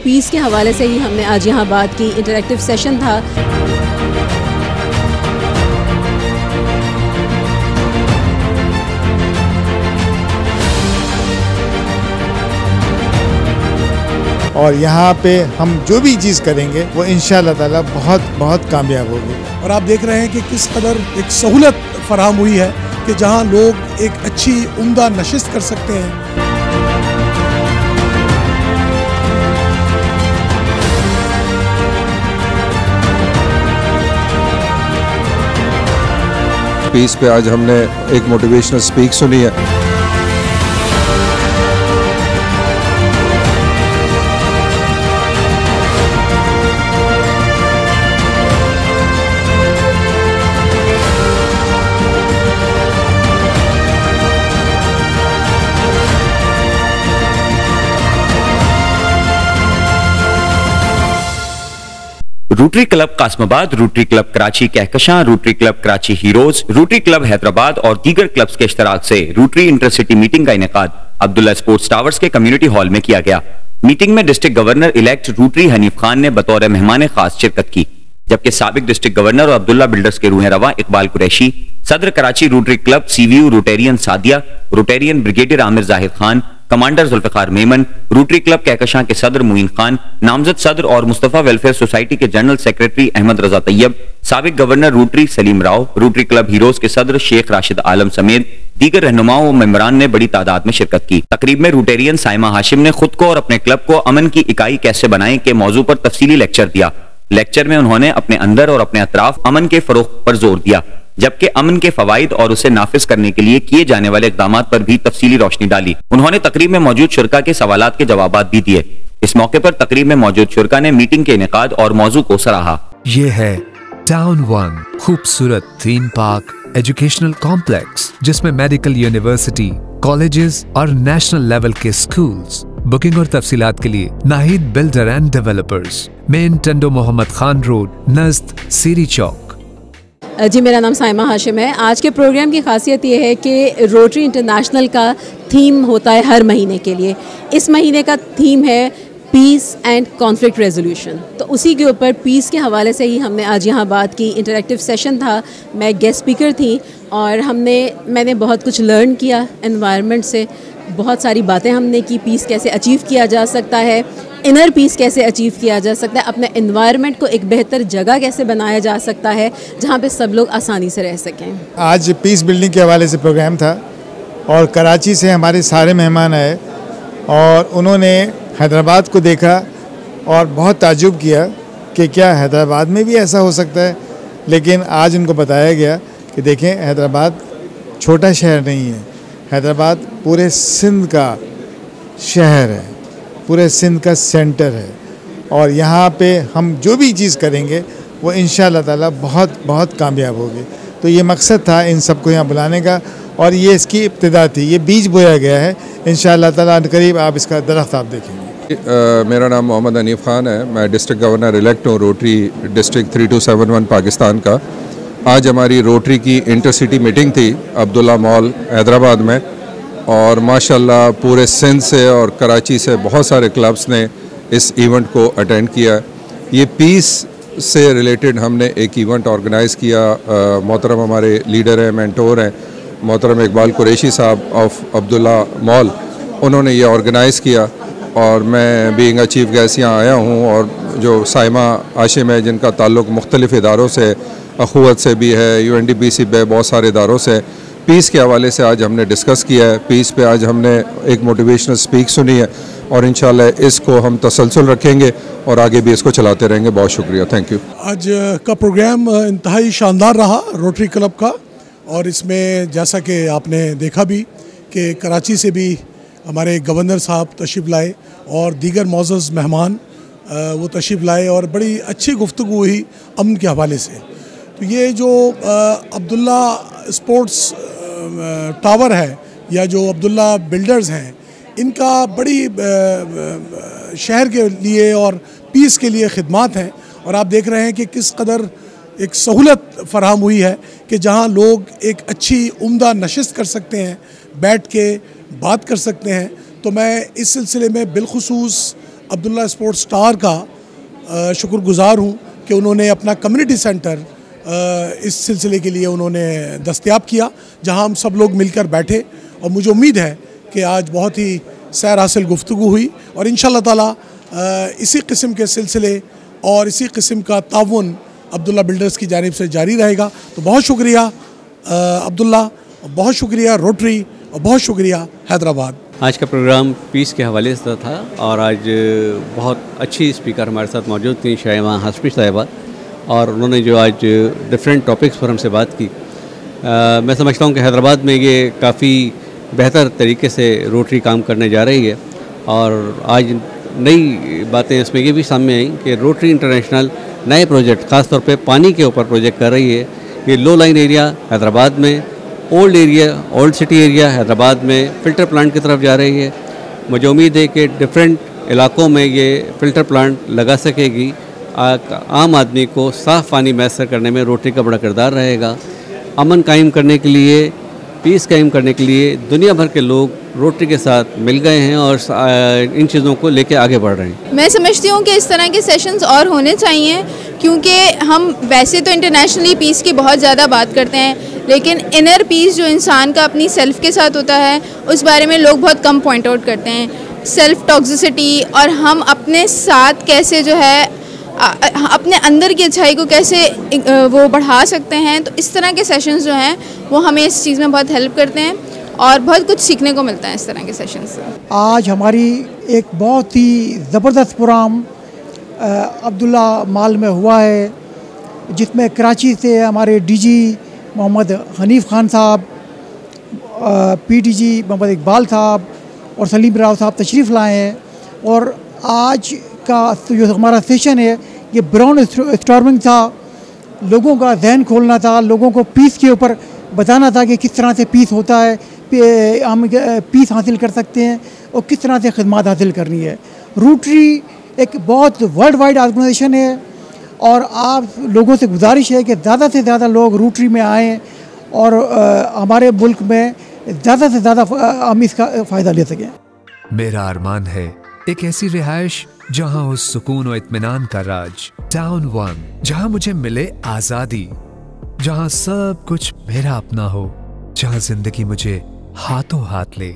Piece के हवाले से ही हमने आज यहाँ बात की, इंटरैक्टिव सेशन था। और यहाँ पे हम जो भी चीज़ करेंगे वो इंशाअल्लाह ताला बहुत कामयाब होगी। और आप देख रहे हैं कि किस कदर एक सहूलत फराहम हुई है कि जहाँ लोग एक अच्छी उम्दा नशिस्त कर सकते हैं। पीस पे आज हमने एक मोटिवेशनल स्पीच सुनी है। Rotary club Qasimabad, rotary club Karachi Kahkashan, rotary club Karachi heroes, rotary club Hyderabad और दीगर क्लब्स के इश्तराक से रोटरी इंटरसिटी मीटिंग का इनेकाद अब्दुल्ला स्पोर्ट्स टावर्स के कम्युनिटी हॉल में किया गया। मीटिंग में district governor elect rotary Hanif Khan ने बतौर मेहमान खास शिरकत की, जबकि साबिक डिस्ट्रिक्ट गवर्नर और अब्दुल्ला बिल्डर्स के रूह रवा इकबाल कुरैशी, सदर कराची रोटरी क्लब सीवीयू Rotarian Sadia, Rotarian brigadier Aamir Zahid Khan, commander Zulfiqar Memon, Rotary Club Kahkashan के सदर मुइन खान, नामजद सदर और मुस्तफा वेलफेयर सोसाइटी के जनरल सेक्रेटरी अहमद रजा तैयब, साबिक governor Rotary Saleem Rao, Rotary Club Heroes के सदर शेख राशिद आलम समेत दीगर रहनुमाओं और मेंबरान ने बड़ी तादाद में शिरकत की। तकरीब में रोटेरियन साइमा हाशिम ने खुद को और अपने क्लब को अमन की इकाई कैसे बनाएं के मौजू पर तफसीली लेक्चर दिया। लेक्चर में उन्होंने अपने अंदर और अपने अतराफ अमन के फरोग पर जोर दिया, जबकि अमन के फवाइद और उसे नाफिज करने के लिए किए जाने वाले इकदाम पर भी तफसीली रोशनी डाली। उन्होंने तकरीब में मौजूद शुरका के सवालात के जवाब भी दिए। इस मौके पर तकरीब में मौजूद शुरका ने मीटिंग के इनेकाद और मौजू को सराहा। ये है टाउन वन, खूबसूरत थीम पार्क एजुकेशनल कॉम्प्लेक्स, जिसमें मेडिकल यूनिवर्सिटी, कॉलेजेस और नेशनल लेवल के स्कूल्स। बुकिंग और तफसीलात के लिए Nahid builder and developers, main Tando Mohammad Khan road, नज़द सीरी चौक। जी, मेरा नाम साइमा हाशिम है। आज के प्रोग्राम की खासियत ये है कि रोटरी इंटरनेशनल का थीम होता है हर महीने के लिए। इस महीने का थीम है पीस एंड कॉन्फ्लिक्ट रेजोल्यूशन। तो उसी के ऊपर पीस के हवाले से ही हमने आज यहाँ बात की, इंटरैक्टिव सेशन था। मैं गेस्ट स्पीकर थी और मैंने बहुत कुछ लर्न किया एनवायरनमेंट से। बहुत सारी बातें हमने की, पीस कैसे अचीव किया जा सकता है, इनर पीस कैसे अचीव किया जा सकता है, अपने एनवायरनमेंट को एक बेहतर जगह कैसे बनाया जा सकता है जहाँ पे सब लोग आसानी से रह सकें। आज पीस बिल्डिंग के हवाले से प्रोग्राम था और कराची से हमारे सारे मेहमान आए और उन्होंने हैदराबाद को देखा और बहुत ताज्जुब किया कि क्या हैदराबाद में भी ऐसा हो सकता है। लेकिन आज उनको बताया गया कि देखें, हैदराबाद छोटा शहर नहीं है, हैदराबाद पूरे सिंध का शहर है, पूरे सिंध का सेंटर है। और यहाँ पे हम जो भी चीज़ करेंगे वो इंशाअल्लाह ताला बहुत कामयाब होगी। तो ये मकसद था इन सबको यहाँ बुलाने का और ये इसकी इब्तिदा थी, ये बीज बोया गया है। इंशाअल्लाह ताला करीब आप इसका दरख्त आप देखेंगे। मेरा नाम मोहम्मद हनीफ खान है, मैं डिस्ट्रिक्ट गवर्नर इलेक्ट हूँ रोटरी डिस्ट्रिक्ट 3271 पाकिस्तान का। आज हमारी रोटरी की इंटरसिटी मीटिंग थी अब्दुल्ला मॉल हैदराबाद में और माशाल्लाह पूरे सिंध से और कराची से बहुत सारे क्लब्स ने इस इवेंट को अटेंड किया। ये पीस से रिलेटेड हमने एक इवेंट ऑर्गेनाइज़ किया। मोहतरम हमारे लीडर हैं, मेंटोर हैं, मोहतरम इकबाल कुरैशी साहब ऑफ अब्दुल्ला मॉल, उन्होंने ये ऑर्गेनाइज़ किया और मैं बीइंग अ चीफ गेस्ट यहाँ आया हूँ। और जो साइमा हाशिम है जिनका ताल्लुक़ मुख्तलिफ़ इदारों से, अखुवत से भी है, UNDPC पे बहुत सारे इदारों से, पीस के हवाले से आज हमने डिस्कस किया है। पीस पे आज हमने एक मोटिवेशनल स्पीच सुनी है और इंशाल्लाह इसको हम तसलसल रखेंगे और आगे भी इसको चलाते रहेंगे। बहुत शुक्रिया, थैंक यू। आज का प्रोग्राम इंतहाई शानदार रहा रोटरी क्लब का और इसमें जैसा कि आपने देखा भी कि कराची से भी हमारे गवर्नर साहब तशरीफ़ लाए और दीगर मौजूद मेहमान वो तशरीफ़ लाए और बड़ी अच्छी गुफ्तगू हुई अमन के हवाले से। तो ये जो अब्दुल्ला स्पोर्ट्स टावर है या जो अब्दुल्ला बिल्डर्स हैं, इनका बड़ी शहर के लिए और पीस के लिए खिदमात हैं। और आप देख रहे हैं कि किस कदर एक सहूलत फराहम हुई है कि जहां लोग एक अच्छी उम्दा नशिस्त कर सकते हैं, बैठ के बात कर सकते हैं। तो मैं इस सिलसिले में बिलखुसूस अब्दुल्ला स्पोर्ट्स स्टार का शुक्रगुजार हूँ कि उन्होंने अपना कम्युनिटी सेंटर इस सिलसिले के लिए उन्होंने दस्तयाब किया, जहां हम सब लोग मिलकर बैठे। और मुझे उम्मीद है कि आज बहुत ही सैर हासिल गुफ्तगू हुई और इंशाअल्लाह ताला इसी किस्म के सिलसिले और इसी किस्म का ताउन अब्दुल्ला बिल्डर्स की जानिब से जारी रहेगा। तो बहुत शुक्रिया अब्दुल्ला, बहुत शुक्रिया रोटरी और बहुत शुक्रिया हैदराबाद। आज का प्रोग्राम पीस के हवाले से था और आज बहुत अच्छी स्पीकर हमारे साथ मौजूद थी, शाइमा हाशमी साहिबा, और उन्होंने जो आज डिफरेंट टॉपिक्स पर हमसे बात की। मैं समझता हूँ कि हैदराबाद में ये काफ़ी बेहतर तरीके से रोटरी काम करने जा रही है और आज नई बातें इसमें ये भी सामने आई कि रोटरी इंटरनेशनल नए प्रोजेक्ट ख़ास तौर पे पानी के ऊपर प्रोजेक्ट कर रही है। ये लो लाइन एरिया हैदराबाद में, ओल्ड सिटी एरिया हैदराबाद में फ़िल्टर प्लांट की तरफ जा रही है। मुझे उम्मीद है कि डिफरेंट इलाकों में ये फ़िल्टर प्लांट लगा सकेगी। आम आदमी को साफ़ पानी मैसर करने में रोटरी का बड़ा किरदार रहेगा। अमन कायम करने के लिए, पीस कायम करने के लिए दुनिया भर के लोग रोटरी के साथ मिल गए हैं और इन चीज़ों को लेके आगे बढ़ रहे हैं। मैं समझती हूँ कि इस तरह के सेशंस और होने चाहिए, क्योंकि हम वैसे तो इंटरनेशनली पीस की बहुत ज़्यादा बात करते हैं, लेकिन इनर पीस जो इंसान का अपनी सेल्फ़ के साथ होता है उस बारे में लोग बहुत कम पॉइंट आउट करते हैं। सेल्फ़ टॉक्सिसिटी और हम अपने साथ कैसे जो है अपने अंदर की अच्छाई को कैसे वो बढ़ा सकते हैं। तो इस तरह के सेशंस जो हैं वो हमें इस चीज़ में बहुत हेल्प करते हैं और बहुत कुछ सीखने को मिलता है इस तरह के सेशन से। आज हमारी एक बहुत ही ज़बरदस्त प्रोग्राम अब्दुल्ला मॉल में हुआ है, जिसमें कराची से हमारे डीजी मोहम्मद हनीफ खान साहब, पीडीजी मोहम्मद इकबाल साहब और सलीम राव साहब तशरीफ़ लाए हैं। और आज का जो हमारा सेशन है ये ब्राउन स्टॉर्मिंग था, लोगों का जहन खोलना था, लोगों को पीस के ऊपर बताना था कि किस तरह से पीस होता है, हम पीस हासिल कर सकते हैं और किस तरह से खिदमत हासिल करनी है। रोटरी एक बहुत वर्ल्ड वाइड ऑर्गेनाइजेशन है और आप लोगों से गुजारिश है कि ज़्यादा से ज़्यादा लोग रोटरी में आएँ और हमारे मुल्क में ज़्यादा से ज़्यादा हम इसका फ़ायदा ले सकें। मेरा अरमान है एक ऐसी रिहाइश जहां हो सुकून और इत्मीनान का राज, टाउन 1, जहां मुझे मिले आजादी, जहां सब कुछ मेरा अपना हो, जहां जिंदगी मुझे हाथों हाथ ले।